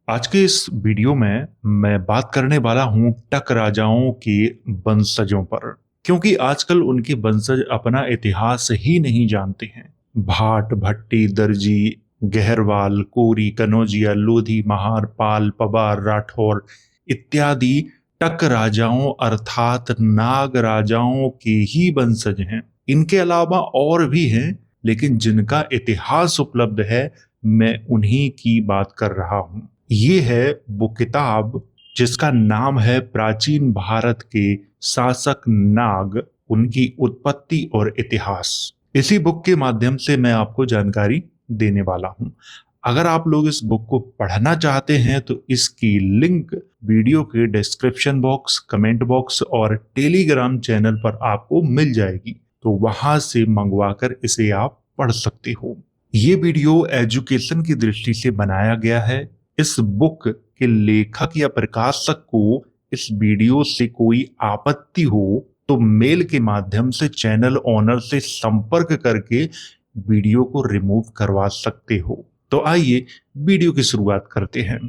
आज के इस वीडियो में मैं बात करने वाला हूं टक राजाओं के वंशजों पर, क्योंकि आजकल उनके वंशज अपना इतिहास ही नहीं जानते हैं। भाट, भट्टी, दर्जी, गहरवाल, कोरी, कनौजिया, लोधी, महार, पाल, पवार, राठौर इत्यादि टक राजाओं अर्थात नाग राजाओं के ही वंशज हैं। इनके अलावा और भी हैं, लेकिन जिनका इतिहास उपलब्ध है मैं उन्हीं की बात कर रहा हूं। ये है वो किताब जिसका नाम है प्राचीन भारत के शासक नाग, उनकी उत्पत्ति और इतिहास। इसी बुक के माध्यम से मैं आपको जानकारी देने वाला हूं। अगर आप लोग इस बुक को पढ़ना चाहते हैं तो इसकी लिंक वीडियो के डिस्क्रिप्शन बॉक्स, कमेंट बॉक्स और टेलीग्राम चैनल पर आपको मिल जाएगी, तो वहां से मंगवाकर इसे आप पढ़ सकते हो। ये वीडियो एजुकेशन की दृष्टि से बनाया गया है। इस बुक के लेखक या प्रकाशक को इस वीडियो से कोई आपत्ति हो तो मेल के माध्यम से चैनल ओनर से संपर्क करके वीडियो को रिमूव करवा सकते हो। तो आइए वीडियो की शुरुआत करते हैं।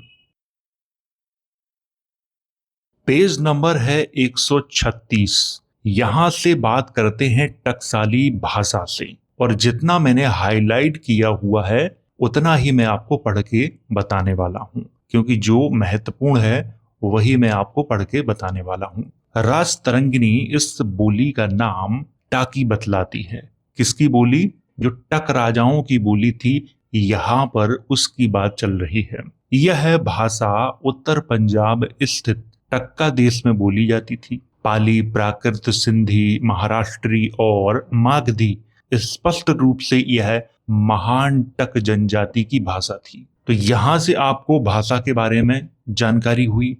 पेज नंबर है 136। यहां से बात करते हैं टकसाली भाषा से, और जितना मैंने हाईलाइट किया हुआ है उतना ही मैं आपको पढ़ के बताने वाला हूं, क्योंकि जो महत्वपूर्ण है वही मैं आपको पढ़ के बताने वाला हूं। राजतरंगिणी इस बोली का नाम टाकी बतलाती है। किसकी बोली? जो टक राजाओं की बोली थी, यहां पर उसकी बात चल रही है। यह भाषा उत्तर पंजाब स्थित टक्का देश में बोली जाती थी। पाली, प्राकृत, सिंधी, महाराष्ट्री और मागधी स्पष्ट रूप से यह महान टक जनजाति की भाषा थी। तो यहां से आपको भाषा के बारे में जानकारी हुई।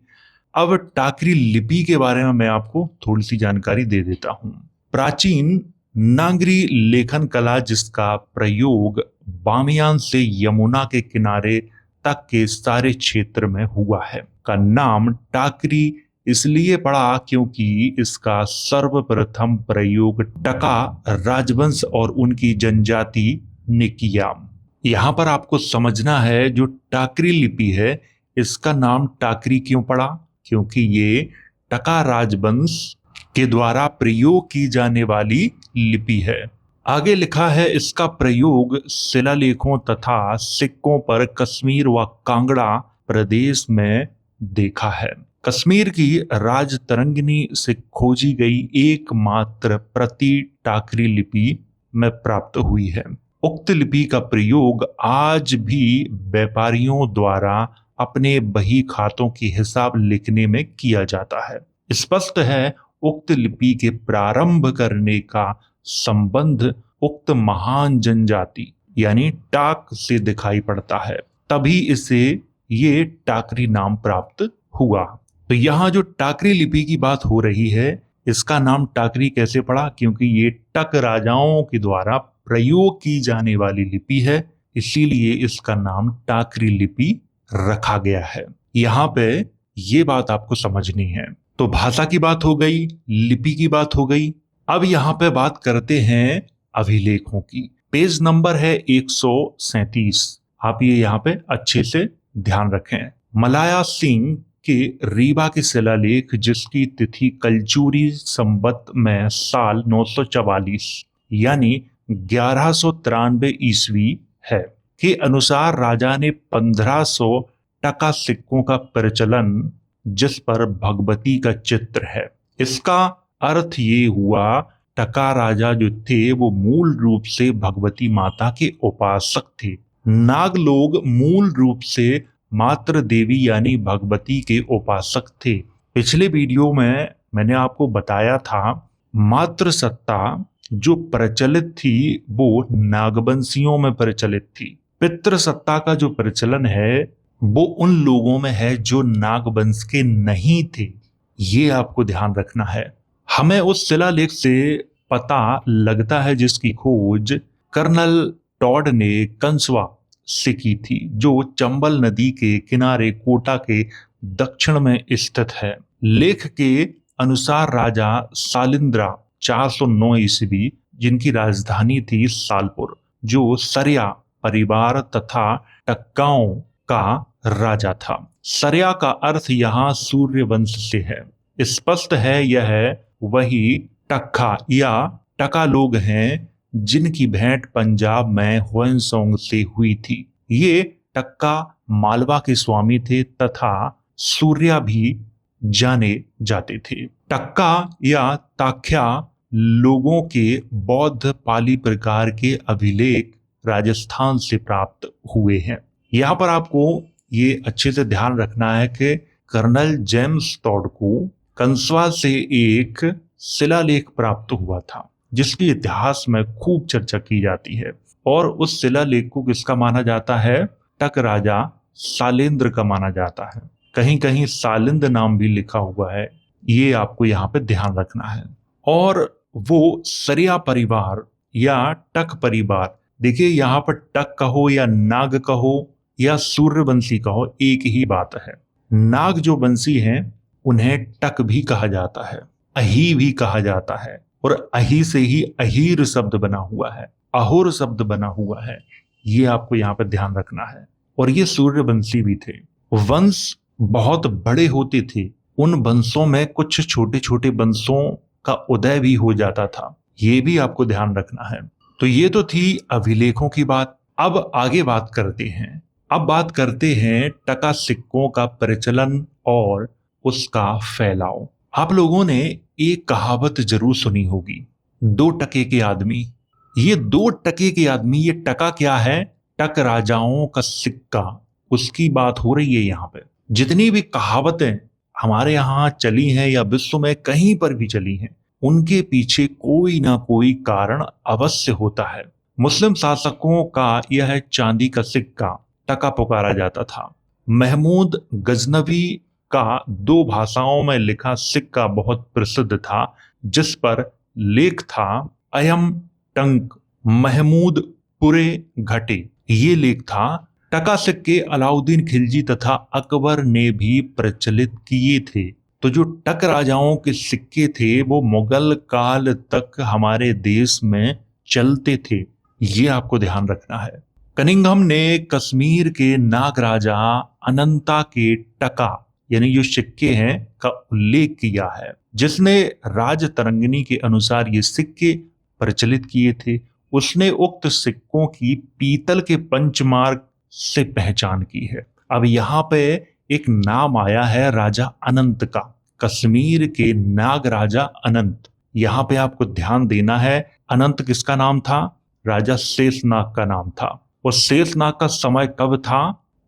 अब टाकरी लिपि के बारे में मैं आपको थोड़ी सी जानकारी दे देता हूं। प्राचीन नागरी लेखन कला जिसका प्रयोग बामियान से यमुना के किनारे तक के सारे क्षेत्र में हुआ है, का नाम टाकरी इसलिए पड़ा क्योंकि इसका सर्वप्रथम प्रयोग टका राजवंश और उनकी जनजाति ने किया। यहां पर आपको समझना है, जो टाकरी लिपि है इसका नाम टाकरी क्यों पड़ा? क्योंकि ये टका राजवंश के द्वारा प्रयोग की जाने वाली लिपि है। आगे लिखा है, इसका प्रयोग शिलालेखों तथा सिक्कों पर कश्मीर व कांगड़ा प्रदेश में देखा है। कश्मीर की राजतरंगिणी से खोजी गई एकमात्र प्रति टाकरी लिपि में प्राप्त हुई है। उक्त लिपि का प्रयोग आज भी व्यापारियों द्वारा अपने बही खातों की हिसाब लिखने में किया जाता है। स्पष्ट है उक्त लिपि के प्रारंभ करने का संबंध उक्त महान जनजाति यानी टाक से दिखाई पड़ता है, तभी इसे ये टाकरी नाम प्राप्त हुआ। तो यहाँ जो टाकरी लिपि की बात हो रही है, इसका नाम टाकरी कैसे पड़ा? क्योंकि ये टक राजाओं के द्वारा प्रयोग की जाने वाली लिपि है, इसीलिए इसका नाम टाकरी लिपि रखा गया है। यहाँ पे ये बात आपको समझनी है। तो भाषा की बात हो गई, लिपि की बात हो गई। अब यहाँ पे बात करते हैं अभिलेखों की। पेज नंबर है 137। आप ये यहाँ पे अच्छे से ध्यान रखें। मलाया सिंह के रीवा के शिलालेख, जिसकी तिथि कलचूरी संवत में साल 944 यानी 1193 ईस्वी है, के अनुसार राजा ने 1500 टका सिक्कों का प्रचलन, जिस पर भगवती का चित्र है। इसका अर्थ ये हुआ, टका राजा जो थे वो मूल रूप से भगवती माता के उपासक थे। नाग लोग मूल रूप से मात्र देवी यानी भगवती के उपासक थे। पिछले वीडियो में मैंने आपको बताया था, मात्र सत्ता जो प्रचलित थी वो नागवंशियों में प्रचलित थी। पितृ सत्ता का जो प्रचलन है वो उन लोगों में है जो नागवंश के नहीं थे। ये आपको ध्यान रखना है। हमें उस शिलालेख से पता लगता है जिसकी खोज कर्नल टॉड ने कंसवा से की थी, जो चंबल नदी के किनारे कोटा के दक्षिण में स्थित है। लेख के अनुसार राजा सालिंद्रा 409 ईस्वी, जिनकी राजधानी थी सालपुर, जो सरिया परिवार तथा टक्काओं का राजा था। सर्या का अर्थ यहाँ सूर्य वंश से है। स्पष्ट है यह वही टक्का या टका लोग हैं जिनकी भेंट पंजाब में हुएनसोंग से हुई थी। ये टक्का मालवा के स्वामी थे तथा सूर्या भी जाने जाते थे। टक्का या ताख्या लोगों के बौद्ध पाली प्रकार के अभिलेख राजस्थान से प्राप्त हुए हैं। यहाँ पर आपको ये अच्छे से ध्यान रखना है कि कर्नल जेम्स टॉड को कंसवा से एक शिलालेख प्राप्त हुआ था जिसकी इतिहास में खूब चर्चा की जाती है, और उस शिलालेख को किसका माना जाता है? टक राजा सालेंद्र का माना जाता है। कहीं कहीं सालिंद नाम भी लिखा हुआ है, ये आपको यहाँ पे ध्यान रखना है। और वो सरिया परिवार या टक परिवार, देखिए यहाँ पर टक कहो या नाग कहो या सूर्यवंशी कहो, एक ही बात है। नाग जो वंशी हैं उन्हें टक भी कहा जाता है, अही भी कहा जाता है, और अही से ही अहीर शब्द बना हुआ है, अहुर शब्द बना हुआ है। ये आपको यहाँ पर ध्यान रखना है। और ये सूर्यवंशी भी थे। वंश बहुत बड़े होते थे, उन वंशों में कुछ छोटे छोटे वंशों का उदय भी हो जाता था, ये भी आपको ध्यान रखना है। तो ये तो थी अभिलेखों की बात। अब आगे बात करते हैं। अब बात करते हैं टका सिक्कों का प्रचलन और उसका फैलाव। आप लोगों ने एक कहावत जरूर सुनी होगी, 2 टके के आदमी। ये 2 टके के आदमी, ये टका क्या है? टक राजाओं का सिक्का, उसकी बात हो रही है यहाँ पे। जितनी भी कहावतें हमारे यहाँ चली हैं या विश्व में कहीं पर भी चली हैं, उनके पीछे कोई ना कोई कारण अवश्य होता है। मुस्लिम शासकों का यह चांदी का सिक्का टका पुकारा जाता था। महमूद गजनवी का 2 भाषाओं में लिखा सिक्का बहुत प्रसिद्ध था, जिस पर लेख था अयम टंक महमूद पुरे घटे। ये लेख था। टका सिक्के अलाउद्दीन खिलजी तथा अकबर ने भी प्रचलित किए थे। तो जो टक राजाओं के सिक्के थे वो मुगल काल तक हमारे देश में चलते थे, ये आपको ध्यान रखना है। कनिंघम ने कश्मीर के नाग राजा अनंता के टका यानी जो सिक्के हैं का उल्लेख किया है, जिसने राजतरंगिणी के अनुसार ये सिक्के प्रचलित किए थे। उसने उक्त सिक्कों की पीतल के पंचमार्क से पहचान की है। अब यहाँ पे एक नाम आया है राजा अनंत का, कश्मीर के नाग राजा अनंत। यहाँ पे आपको ध्यान देना है, अनंत किसका नाम था? राजा शेषनाग का नाम था। और शेषनाग का समय कब था?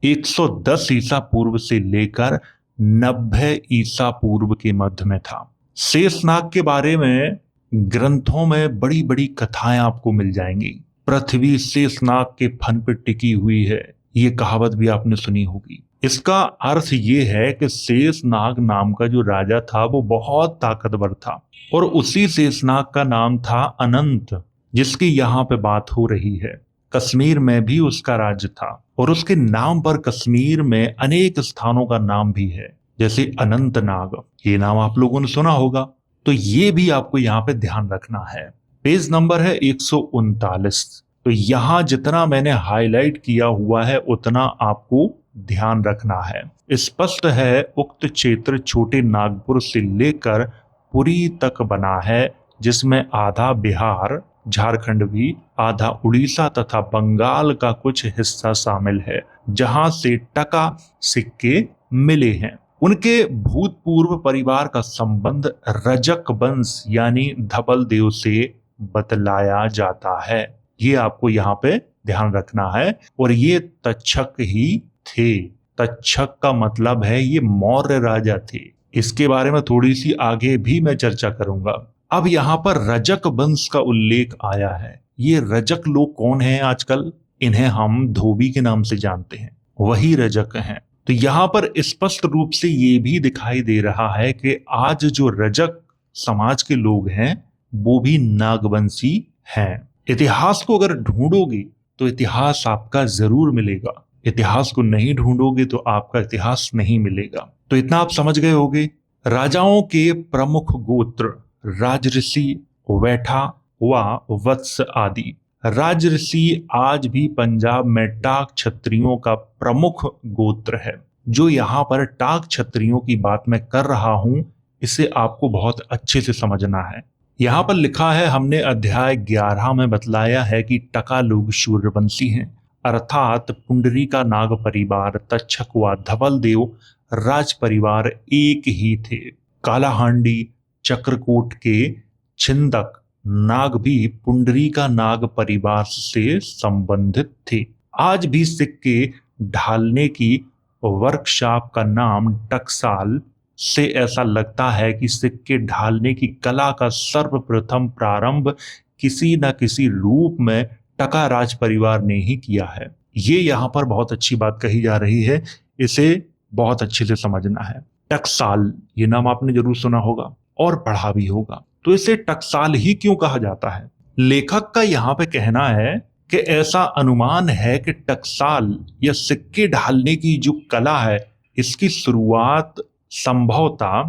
110 ईसा पूर्व से लेकर 90 ईसा पूर्व के मध्य में था। शेषनाग के बारे में ग्रंथों में बड़ी बड़ी कथाएं आपको मिल जाएंगी। पृथ्वी शेषनाग के फन पर टिकी हुई है, ये कहावत भी आपने सुनी होगी। इसका अर्थ ये है कि शेषनाग नाम का जो राजा था वो बहुत ताकतवर था, और उसी शेषनाग का नाम था अनंत, जिसकी यहाँ पे बात हो रही है। कश्मीर में भी उसका राज्य था, और उसके नाम पर कश्मीर में अनेक स्थानों का नाम भी है, जैसे अनंतनाग, ये नाम आप लोगों ने सुना होगा। तो ये भी आपको यहाँ पे ध्यान रखना है। पेज नंबर है 139। तो यहाँ जितना मैंने हाईलाइट किया हुआ है उतना आपको ध्यान रखना है। स्पष्ट है उक्त क्षेत्र छोटे नागपुर से लेकर पुरी तक बना है, जिसमें आधा बिहार झारखंड भी, आधा उड़ीसा तथा बंगाल का कुछ हिस्सा शामिल है, जहां से टका सिक्के मिले हैं। उनके भूतपूर्व परिवार का संबंध रजक वंश यानी धवल देव से बतलाया जाता है, ये आपको यहाँ पे ध्यान रखना है। और ये तक्षक ही थे। तक्षक का मतलब है ये मौर्य राजा थे। इसके बारे में थोड़ी सी आगे भी मैं चर्चा करूंगा। अब यहाँ पर रजक वंश का उल्लेख आया है। ये रजक लोग कौन हैं? आजकल इन्हें हम धोबी के नाम से जानते हैं, वही रजक हैं। तो यहाँ पर स्पष्ट रूप से ये भी दिखाई दे रहा है कि आज जो रजक समाज के लोग हैं वो भी नागवंशी हैं। इतिहास को अगर ढूंढोगे तो इतिहास आपका जरूर मिलेगा, इतिहास को नहीं ढूंढोगे तो आपका इतिहास नहीं मिलेगा। तो इतना आप समझ गए होंगे। राजाओं के प्रमुख गोत्र राजऋषि, वैठा व वत्स आदि। राजऋषि आज भी पंजाब में टाक क्षत्रियों का प्रमुख गोत्र है। जो यहाँ पर टाक क्षत्रियों की बात मैं कर रहा हूं, इसे आपको बहुत अच्छे से समझना है। यहाँ पर लिखा है, हमने अध्याय 11 में बतलाया है कि टका लोग सूर्यवंशी हैं, अर्थात पुंडरीका नाग परिवार, तक्षक व धवल देव राज परिवार एक ही थे। कालाहांडी चक्रकूट के छिंदक नाग भी पुंडरीका नाग परिवार से संबंधित थे। आज भी सिक्के ढालने की वर्कशॉप का नाम टकसाल से ऐसा लगता है कि सिक्के ढालने की कला का सर्वप्रथम प्रारंभ किसी न किसी रूप में टका राज परिवार ने ही किया है। ये यहाँ पर बहुत अच्छी बात कही जा रही है, इसे बहुत अच्छे से समझना है। टकसाल, ये नाम आपने जरूर सुना होगा और पढ़ा भी होगा। तो इसे टकसाल ही क्यों कहा जाता है? लेखक का यहाँ पे कहना है कि ऐसा अनुमान है कि टकसाल या सिक्के ढालने की जो कला है, इसकी शुरुआत संभवतः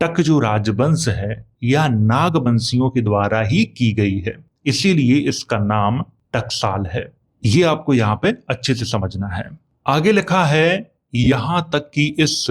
टक जो राजवंश है या नागवंशियों के द्वारा ही की गई है, इसीलिए इसका नाम टकसाल है। ये आपको यहाँ पे अच्छे से समझना है। आगे लिखा है, यहां तक कि इस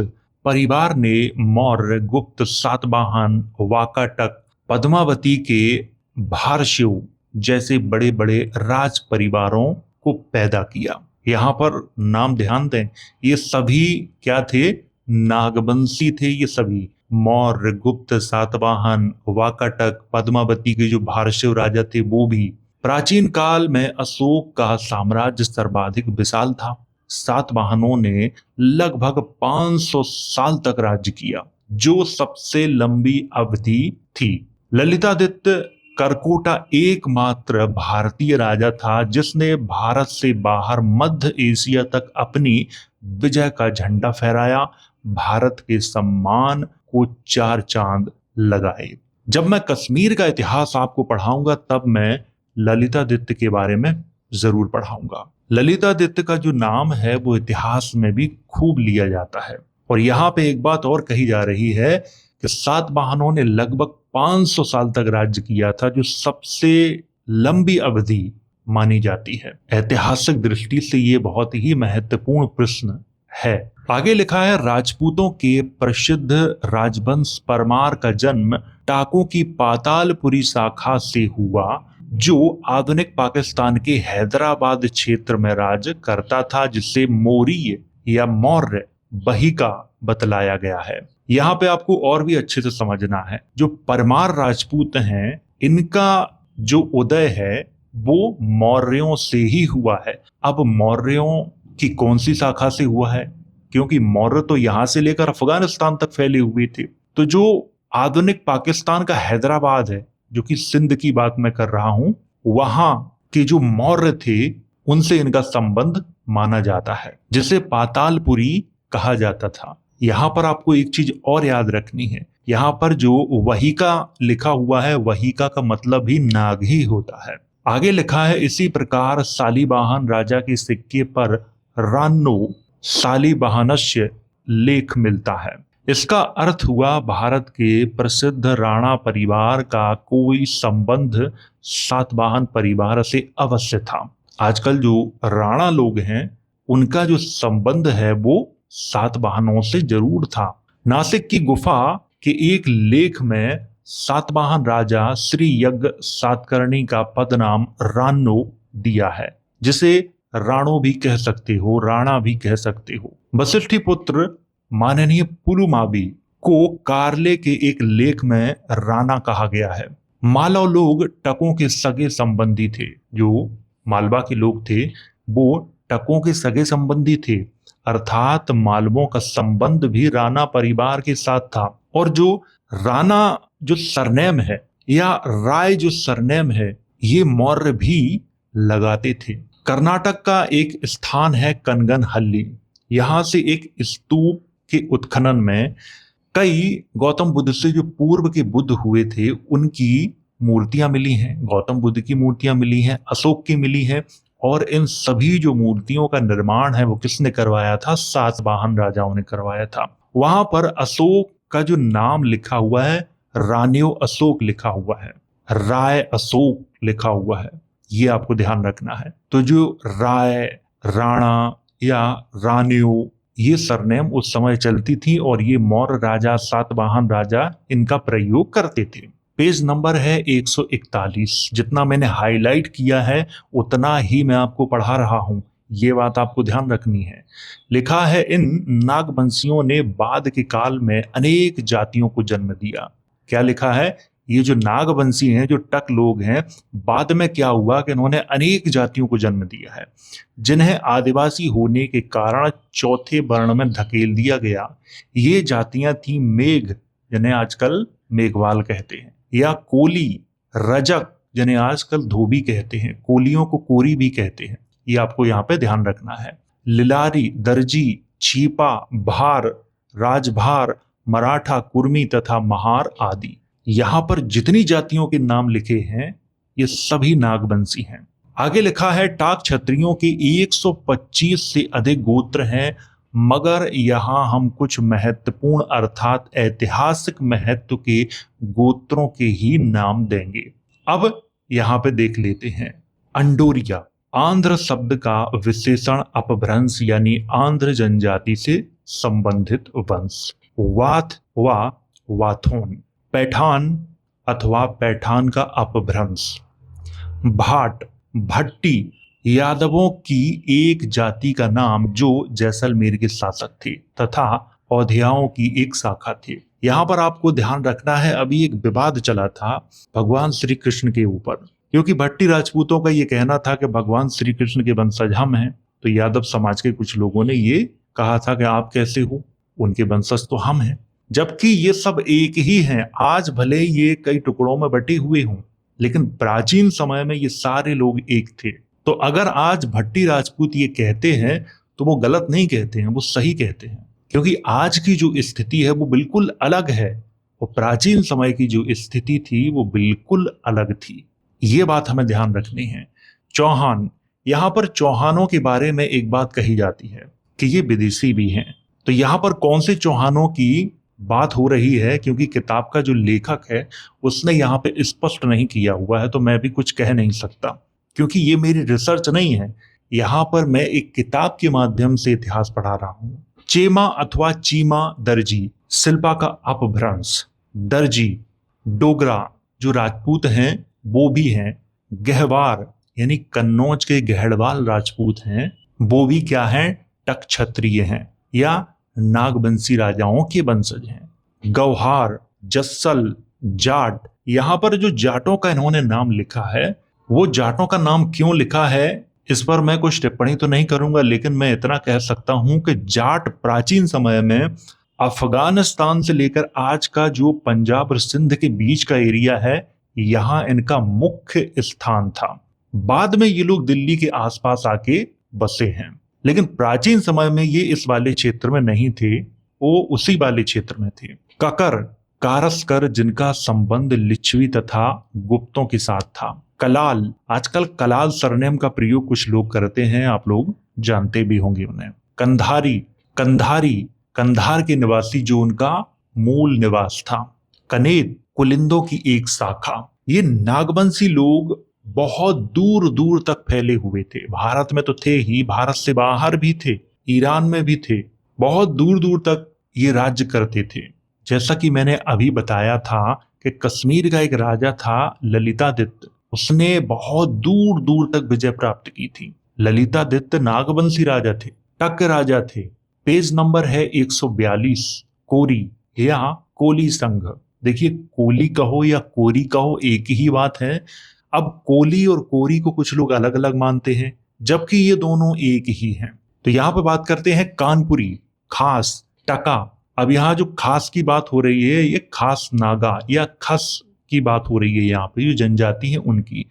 परिवार ने मौर्य, गुप्त, सातवाहन, वाकाटक, पद्मावती के भारशेव जैसे बड़े बड़े राज परिवारों को पैदा किया। यहाँ पर नाम ध्यान दें, ये सभी क्या थे? नागवंशी थे। ये सभी मौर्य, गुप्त, सातवाहन, वाकाटक, पद्मावती के जो भारशेव राजा थे वो भी। प्राचीन काल में अशोक का साम्राज्य सर्वाधिक विशाल था। सातवाहनों ने लगभग 500 साल तक राज्य किया, जो सबसे लंबी अवधि थी। ललितादित्य करकोटा एकमात्र भारतीय राजा था जिसने भारत से बाहर मध्य एशिया तक अपनी विजय का झंडा फहराया, भारत के सम्मान को 4 चांद लगाए। जब मैं कश्मीर का इतिहास आपको पढ़ाऊंगा तब मैं ललितादित्य के बारे में जरूर पढ़ाऊंगा। ललितादित्य का जो नाम है वो इतिहास में भी खूब लिया जाता है। और यहाँ पे एक बात और कही जा रही है कि सातवाहनों ने लगभग 500 साल तक राज्य किया था, जो सबसे लंबी अवधि मानी जाती है। ऐतिहासिक दृष्टि से ये बहुत ही महत्वपूर्ण प्रश्न है। आगे लिखा है, राजपूतों के प्रसिद्ध राजवंश परमार का जन्म टाकों की पातालपुरी शाखा से हुआ, जो आधुनिक पाकिस्तान के हैदराबाद क्षेत्र में राज करता था, जिसे मौर्य या मौर्य बहिका बतलाया गया है। यहाँ पे आपको और भी अच्छे से समझना है, जो परमार राजपूत हैं, इनका जो उदय है वो मौर्यों से ही हुआ है। अब मौर्यों की कौन सी शाखा से हुआ है? क्योंकि मौर्य तो यहां से लेकर अफगानिस्तान तक फैले हुए थे। तो जो आधुनिक पाकिस्तान का हैदराबाद है, जो कि सिंध की बात मैं कर रहा हूं, वहां के जो मौर्य थे उनसे इनका संबंध माना जाता है, जिसे पातालपुरी कहा जाता था। यहां पर आपको एक चीज और याद रखनी है, यहां पर जो वहिका लिखा हुआ है, वहिका का मतलब ही नाग ही होता है। आगे लिखा है, इसी प्रकार सालीबाहन राजा के सिक्के पर रानो सालीबाहनस्य लेख मिलता है। इसका अर्थ हुआ भारत के प्रसिद्ध राणा परिवार का कोई संबंध सातवाहन परिवार से अवश्य था। आजकल जो राणा लोग हैं उनका जो संबंध है वो सातवाहनों से जरूर था। नासिक की गुफा के एक लेख में सातवाहन राजा श्री यज्ञ सातकर्णी का पदनाम रानो दिया है, जिसे राणो भी कह सकते हो, राणा भी कह सकते हो। वशिष्ठी पुत्र माननीय पुलुमावी को कारले के एक लेख में राणा कहा गया है। मालव लोग टकों के सगे संबंधी थे। जो मालवा के लोग थे वो टकों के सगे संबंधी थे, अर्थात मालवों का संबंध भी राणा परिवार के साथ था। और जो राणा जो सरनेम है या राय जो सरनेम है, ये मौर्य भी लगाते थे। कर्नाटक का एक स्थान है कनगनहल्ली। यहां से एक स्तूप के उत्खनन में कई गौतम बुद्ध से जो पूर्व के बुद्ध हुए थे उनकी मूर्तियां मिली हैं। गौतम बुद्ध की मूर्तियां मिली हैं, अशोक की मिली है। और इन सभी जो मूर्तियों का निर्माण है वो किसने करवाया था? सातवाहन राजाओं ने करवाया था। वहां पर अशोक का जो नाम लिखा हुआ है, रानियो अशोक लिखा हुआ है, राय अशोक लिखा हुआ है। ये आपको ध्यान रखना है। तो जो राय, राणा या रानियो, ये सरनेम उस समय चलती थी और ये मौर्य राजा, सातवाहन राजा इनका प्रयोग करते थे। पेज नंबर है 141। जितना मैंने हाईलाइट किया है उतना ही मैं आपको पढ़ा रहा हूं, ये बात आपको ध्यान रखनी है। लिखा है इन नागवंशियों ने बाद के काल में अनेक जातियों को जन्म दिया। क्या लिखा है? ये जो नागवंशी हैं, जो टक लोग हैं, बाद में क्या हुआ कि इन्होंने अनेक जातियों को जन्म दिया है, जिन्हें आदिवासी होने के कारण चौथे वर्ण में धकेल दिया गया। ये जातियां थी मेघ, जिन्हें आजकल मेघवाल कहते हैं, या कोली, रजक, जिन्हें आजकल धोबी कहते हैं, कोलियों को कोरी भी कहते हैं, ये आपको यहाँ पे ध्यान रखना है। लिलारी, दर्जी, छीपा, भार, राजभार, मराठा, कुर्मी तथा महार आदि। यहां पर जितनी जातियों के नाम लिखे हैं ये सभी नागवंशी हैं। आगे लिखा है टाक क्षत्रियों के 125 से अधिक गोत्र हैं, मगर यहां हम कुछ महत्वपूर्ण अर्थात ऐतिहासिक महत्व के गोत्रों के ही नाम देंगे। अब यहां पे देख लेते हैं। अंडोरिया, आंध्र शब्द का विशेषण अपभ्रंश यानी आंध्र जनजाति से संबंधित वंश। वाथ व वाथोन, पैठान अथवा पैठान का अपभ्रंश। भाट, भट्टी, यादवों की एक जाति का नाम जो जैसलमेर के शासक थे तथा औधियाओं की एक शाखा थे। यहां पर आपको ध्यान रखना है, अभी एक विवाद चला था भगवान श्री कृष्ण के ऊपर, क्योंकि भट्टी राजपूतों का ये कहना था कि भगवान श्री कृष्ण के वंशज हम हैं, तो यादव समाज के कुछ लोगों ने ये कहा था कि आप कैसे हो, उनके वंशज तो हम हैं, जबकि ये सब एक ही हैं। आज भले ये कई टुकड़ों में बटे हुए हों, लेकिन प्राचीन समय में ये सारे लोग एक थे। तो अगर आज भट्टी राजपूत ये कहते हैं तो वो गलत नहीं कहते हैं, वो सही कहते हैं, क्योंकि आज की जो स्थिति है वो बिल्कुल अलग है और प्राचीन समय की जो स्थिति थी वो बिल्कुल अलग थी। ये बात हमें ध्यान रखनी है। चौहान, यहां पर चौहानों के बारे में एक बात कही जाती है कि ये विदेशी भी हैं। तो यहां पर कौन से चौहानों की बात हो रही है, क्योंकि किताब का जो लेखक है उसने यहाँ पे स्पष्ट नहीं किया हुआ है, तो मैं भी कुछ कह नहीं सकता, क्योंकि ये मेरी रिसर्च नहीं है। यहाँ पर मैं एक किताब के माध्यम से इतिहास पढ़ा रहा हूँ। चेमा अथवा चीमा दर्जी, शिल्पा का अपभ्रंश। दर्जी, डोगरा जो राजपूत हैं वो भी हैं। गहवार यानी कन्नौज के गहड़वाल राजपूत हैं, वो भी क्या हैं? टक क्षत्रिय हैं या नागवंशी राजाओं के वंशज हैं। गौहार, जस्सल, जाट, यहां पर जो जाटों का इन्होंने नाम लिखा है, वो जाटों का नाम क्यों लिखा है इस पर मैं कुछ टिप्पणी तो नहीं करूंगा, लेकिन मैं इतना कह सकता हूं कि जाट प्राचीन समय में अफगानिस्तान से लेकर आज का जो पंजाब और सिंध के बीच का एरिया है, यहां इनका मुख्य स्थान था। बाद में ये लोग दिल्ली के आसपास आके बसे हैं, लेकिन प्राचीन समय में ये इस वाले क्षेत्र में नहीं थे, वो उसी वाले क्षेत्र में थे। ककर, कारस्कर, जिनका संबंध लिच्छवी तथा गुप्तों के साथ था। कलाल, आजकल कलाल सरनेम का प्रयोग कुछ लोग करते हैं, आप लोग जानते भी होंगे उन्हें। कंधारी, कंधारी, कंधार के निवासी जो उनका मूल निवास था। कनेत, कुलिंदों की एक शाखा। ये नागवंशी लोग बहुत दूर दूर तक फैले हुए थे। भारत में तो थे ही, भारत से बाहर भी थे, ईरान में भी थे, बहुत दूर दूर तक ये राज्य करते थे। जैसा कि मैंने अभी बताया था कि कश्मीर का एक राजा था ललितादित्य, उसने बहुत दूर दूर तक विजय प्राप्त की थी। ललितादित्य नागवंशी राजा थे, टक राजा थे। पेज नंबर है 142। कोरी या कोली संघ। देखिए, कोली कहो या कोरी कहो एक ही बात है। अब कोली और कोरी को कुछ लोग अलग अलग मानते हैं, जबकि ये दोनों एक ही हैं। तो यहां पे बात करते हैं कानपुरी, खास, टका। अब यहां जो खास की बात हो रही है, ये खास नागा या खस की बात हो रही है। यहाँ पे जो जनजाति है उनकी।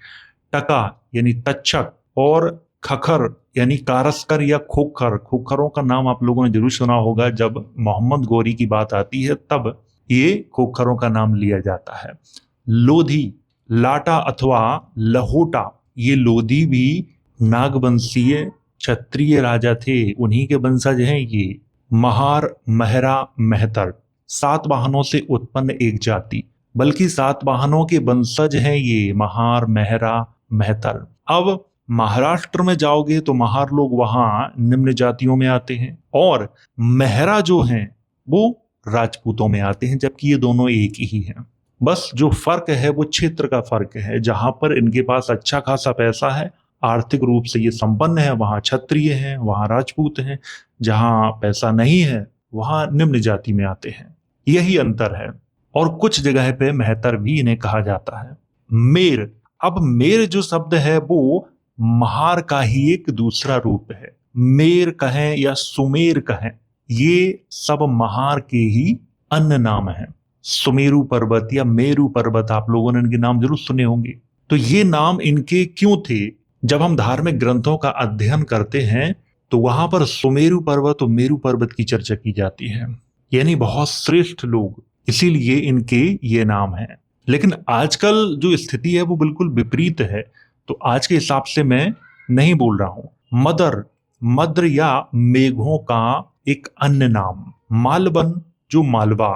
टका यानी तक्षक और खखर यानी कारस्कर या खोखर। खोखरों का नाम आप लोगों ने जरूर सुना होगा, जब मोहम्मद गौरी की बात आती है तब ये खोखरों का नाम लिया जाता है। लोधी, लाटा अथवा लहोटा, ये लोधी भी नागवंशीय क्षत्रिय राजा थे, उन्हीं के वंशज हैं ये। महार, महरा, मेहतर, सातवाहनों से उत्पन्न एक जाति, बल्कि सातवाहनों के वंशज हैं ये महार, मेहरा, मेहतर। अब महाराष्ट्र में जाओगे तो महार लोग वहां निम्न जातियों में आते हैं, और मेहरा जो हैं वो राजपूतों में आते हैं, जबकि ये दोनों एक ही हैं। बस जो फर्क है वो क्षेत्र का फर्क है। जहां पर इनके पास अच्छा खासा पैसा है, आर्थिक रूप से ये संपन्न है, वहां क्षत्रिय हैं, वहां राजपूत हैं। जहां पैसा नहीं है वहां निम्न जाति में आते हैं, यही अंतर है। और कुछ जगह पे मेहतर भी इन्हें कहा जाता है। मेर, अब मेर जो शब्द है वो महार का ही एक दूसरा रूप है। मेर कहें या सुमेर कहें, ये सब महार के ही अन्य नाम हैं। सुमेरु पर्वत या मेरु पर्वत, आप लोगों ने इनके नाम जरूर सुने होंगे। तो ये नाम इनके क्यों थे? जब हम धार्मिक ग्रंथों का अध्ययन करते हैं तो वहां पर सुमेरु पर्वत और मेरु पर्वत की चर्चा की जाती है, यानी बहुत श्रेष्ठ लोग, इसीलिए इनके ये नाम है। लेकिन आजकल जो स्थिति है वो बिल्कुल विपरीत है, तो आज के हिसाब से मैं नहीं बोल रहा हूं। मदर, मद्र या मेघों का एक अन्य नाम। मालवन जो मालवा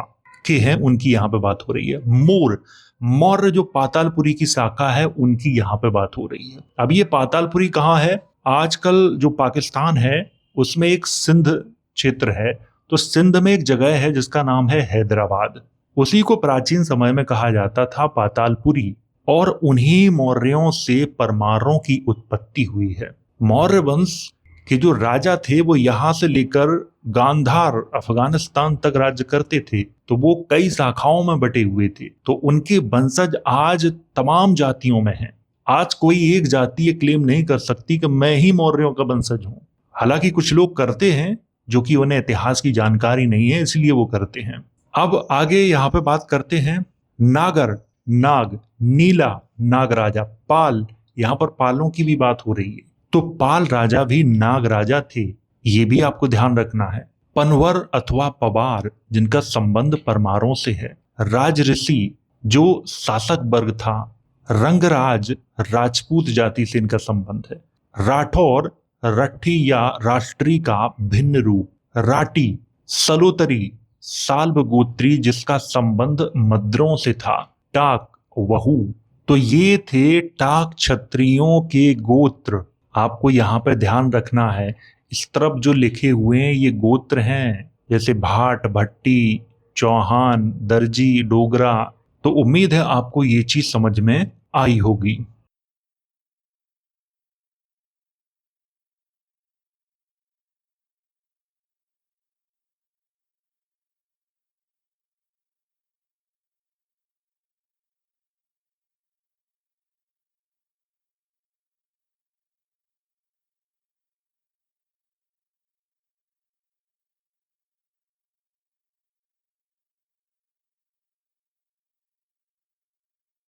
के हैं उनकी यहां पे बात हो रही है। मोर, मौर्य जो पातालपुरी की शाखा है उनकी यहां पे बात हो रही है। अब ये पातालपुरी कहाँ है? आजकल जो पाकिस्तान है उसमें एक सिंध क्षेत्र है, तो सिंध में एक जगह है जिसका नाम है हैदराबाद। उसी को प्राचीन समय में कहा जाता था पातालपुरी, और उन्हीं मौर्यों से परमारों की उत्पत्ति हुई है। मौर्य वंश के जो राजा थे वो यहां से लेकर गांधार अफगानिस्तान तक राज्य करते थे, तो वो कई शाखाओं में बटे हुए थे। तो उनके वंशज आज तमाम जातियों में हैं। आज कोई एक जाति ये क्लेम नहीं कर सकती कि मैं ही मौर्यों का वंशज हूं। हालांकि कुछ लोग करते हैं, जो कि उन्हें इतिहास की जानकारी नहीं है इसलिए वो करते हैं। अब आगे यहाँ पे बात करते हैं नागर, नाग, नीला, नाग राजा, पाल, यहाँ पर पालों की भी बात हो रही है। तो पाल राजा भी नाग राजा थे, ये भी आपको ध्यान रखना है। पनवर अथवा पवार, जिनका संबंध परमारों से है। राजऋषि जो शासक वर्ग था। रंगराज, राजपूत जाति से इनका संबंध है। राठौर, रट्ठी या राष्ट्री का भिन्न रूप। राटी, सलोतरी, साल्व गोत्री जिसका संबंध मद्रों से था। टाक, वहू, तो ये थे टाक क्षत्रियों के गोत्र। आपको यहाँ पे ध्यान रखना है, इस तरफ जो लिखे हुए हैं ये गोत्र हैं, जैसे भाट, भट्टी, चौहान, दर्जी, डोगरा। तो उम्मीद है आपको ये चीज समझ में आई होगी।